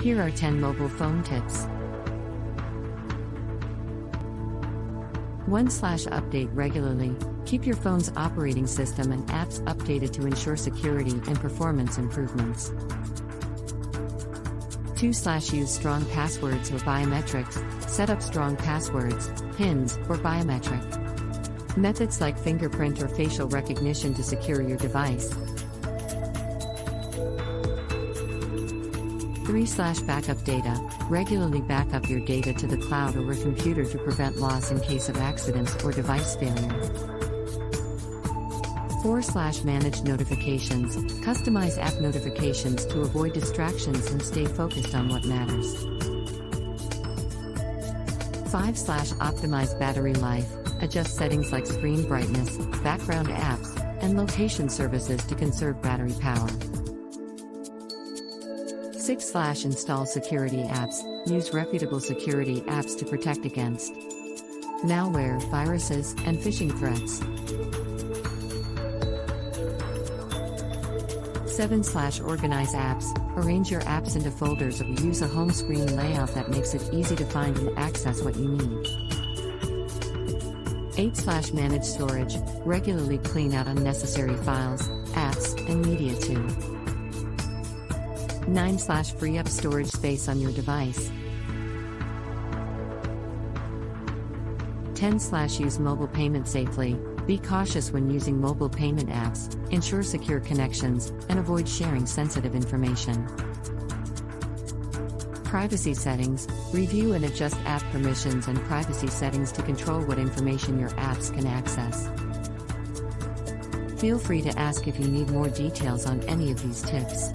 Here are 10 mobile phone tips. 1/Update regularly. Keep your phone's operating system and apps updated to ensure security and performance improvements. 2/Use strong passwords or biometrics. Set up strong passwords, PINs, or biometric methods like fingerprint or facial recognition to secure your device. 3/Backup data. Regularly back up your data to the cloud or a computer to prevent loss in case of accidents or device failure. 4/Manage notifications. Customize app notifications to avoid distractions and stay focused on what matters. 5/Optimize battery life. Adjust settings like screen brightness, background apps, and location services to conserve battery power. 6/Install security apps. Use reputable security apps to protect against malware, viruses, and phishing threats. 7/Organize apps. Arrange your apps into folders or use a home screen layout that makes it easy to find and access what you need. 8/Manage storage. Regularly clean out unnecessary files, apps, and media too. 9/Free up storage space on your device. 10/Use mobile payment safely. Be cautious when using mobile payment apps, ensure secure connections, and avoid sharing sensitive information. Privacy settings. Review and adjust app permissions and privacy settings to control what information your apps can access. Feel free to ask if you need more details on any of these tips.